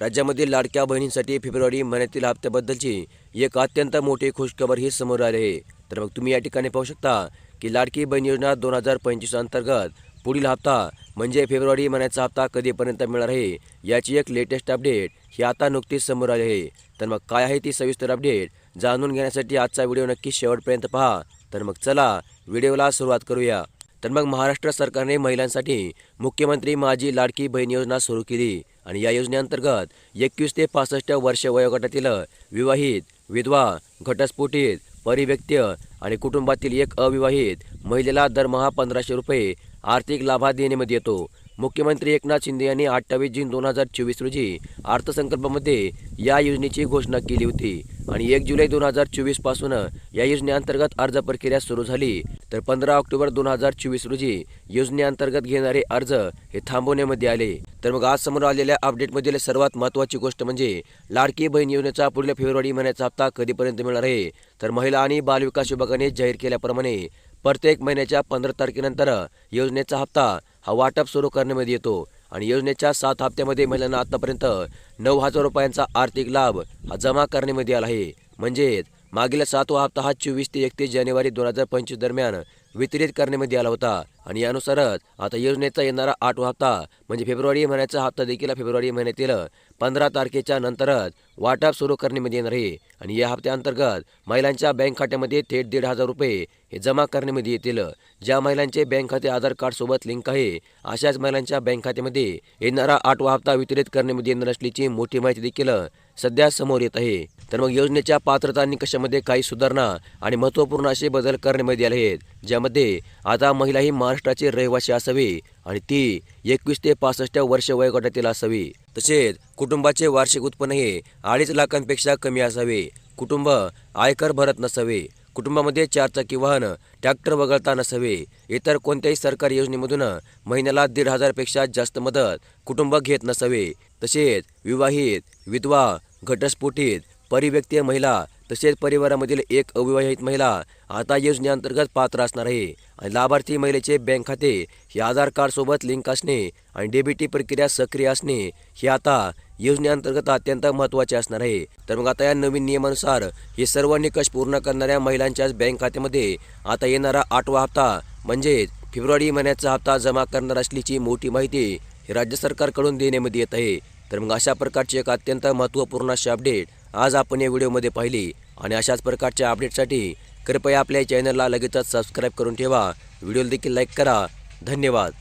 राज्यामधील लाडक्या बहिणींसाठी फेब्रुवारी महिन्यातील हप्त्याबद्दलची एक अत्यंत मोठी खुशखबर ही समोर आली आहे। तर मग तुम्ही या ठिकाणी पाहू शकता की लाडकी बहीण योजना 2025 अंतर्गत पुढील हप्ता म्हणजे फेब्रुवारी महिन्याचा हप्ता कधीपर्यंत मिळणार आहे याची एक लेटेस्ट अपडेट ही आता नुकतीच समोर आली आहे। तर मग काय आहे ती सविस्तर अपडेट जाणून घेण्यासाठी आजचा व्हिडिओ नक्की शेवटपर्यंत पहा। तर मग चला व्हिडिओला सुरुवात करूया। तर मग महाराष्ट्र सरकारने महिलांसाठी मुख्यमंत्री माझी लाडकी बहीण योजना सुरू केली आणि या योजनेअंतर्गत 21 ते 65 वर्ष वयोगटातील विवाहित, विधवा, घटस्फोटित, परिव्यक्ती आणि कुटुंबातील एक अविवाहित महिलेला दरमहा 1500 रुपये आर्थिक लाभ देण्यामध्ये येतो। मुख्यमंत्री एकनाथ शिंदे यांनी 28 जून 2024 रोजी अर्थसंकल्पामध्ये या योजनेची घोषणा केली होती आणि 1 जुलै 2024 पासून या योजनेअंतर्गत अर्ज प्रक्रिया सुरू झाली। तर 15 ऑक्टोबर 2024 रोजी योजनेअंतर्गत घेणारे अर्ज हे थांबवण्यामध्ये आले। तर मग आज समोर आलेल्या अपडेटमधील सर्वात महत्त्वाची गोष्ट म्हणजे लाडकी बहीण योजनेचा पुढील फेब्रुवारी महिन्याचा हप्ता कधीपर्यंत मिळणार आहे। तर महिला आणि बालविकास विभागाने जाहीर केल्याप्रमाणे प्रत्येक महिन्याच्या 15 तारखेनंतर योजनेचा हप्ता हा वाटप सुरू करण्यामध्ये येतो आणि योजनेच्या 7 हप्त्यामध्ये महिलांना आतापर्यंत 9,000 रुपयांचा आर्थिक लाभ हा जमा करण्यामध्ये आला आहे। म्हणजेच मागील 7वा हप्ता हा 24 ते 31 जानेवारी 2025 दरम्यान वितरित करण्यामध्ये आला होता आणि यानुसारच आता योजनेचा येणारा 8वा हप्ता म्हणजे फेब्रुवारी महिन्याचा हप्ता देखील फेब्रुवारी महिन्यातील 15 तारखेच्या नंतरच वाटप सुरू करण्यामध्ये येणार आहे आणि या हप्त्याअंतर्गत महिलांच्या बँक खात्यामध्ये थेट 1,500 रुपये हे जमा करण्यामध्ये येतील। ज्या महिलांचे बँक खाते आधार कार्ड सोबत लिंक आहे अशाच महिलांच्या बँक खात्यामध्ये येणारा 8वा हप्ता वितरित करण्यामध्ये येणार असल्याची मोठी माहिती देखील सध्या समोर येत आहे। तर मग योजनेच्या पात्रता निकषामध्ये काही सुधारणा आणि महत्त्वपूर्ण असे बदल करण्यामध्ये आले आहेत, ज्यामध्ये आता महिला ही महाराष्ट्राची रहिवासी असावी आणि ती 21 ते 65 वर्ष वयोगटातील असावी। तसेच कुटुंबाचे वार्षिक उत्पन्न हे 2.5 लाखांपेक्षा कमी असावे। कुटुंब आयकर भरत नसावे। कुटुंबामध्ये 4 चाकी वाहन, ट्रॅक्टर वगळता नसावे। इतर कोणत्याही सरकारी योजनेमधून महिन्याला 1,500 पेक्षा जास्त मदत कुटुंब घेत नसावे। तसेच विवाहित, विधवा, घटस्फोटित, परिव्यक्ती महिला तसेच परिवारामधील एक अविवाहित महिला आता योजनेअंतर्गत पात्र असणार आहे आणि लाभार्थी महिलेचे बँक खाते हे आधार कार्ड सोबत लिंक असणे आणि डीबीटी प्रक्रिया सक्रिय असणे हे आता योजनेअंतर्गत अत्यंत महत्त्वाचे असणार आहे। तर मग आता या नवीन नियमानुसार हे सर्व निकष पूर्ण करणाऱ्या महिलांच्याच बँक खात्यामध्ये आता येणारा 8वा हप्ता म्हणजेच फेब्रुवारी महिन्याचा हप्ता जमा करणार असल्याची मोठी माहिती हे राज्य सरकारकडून देण्यामध्ये येत आहे। तर मग अशा प्रकारची एक अत्यंत महत्त्वपूर्ण अशी अपडेट आज आपण या व्हिडिओमध्ये पाहिली आणि अशाच प्रकारच्या अपडेटसाठी कृपया आपल्या चॅनलला लगेचच सबस्क्राईब करून ठेवा। व्हिडिओला देखील लाईक करा। धन्यवाद।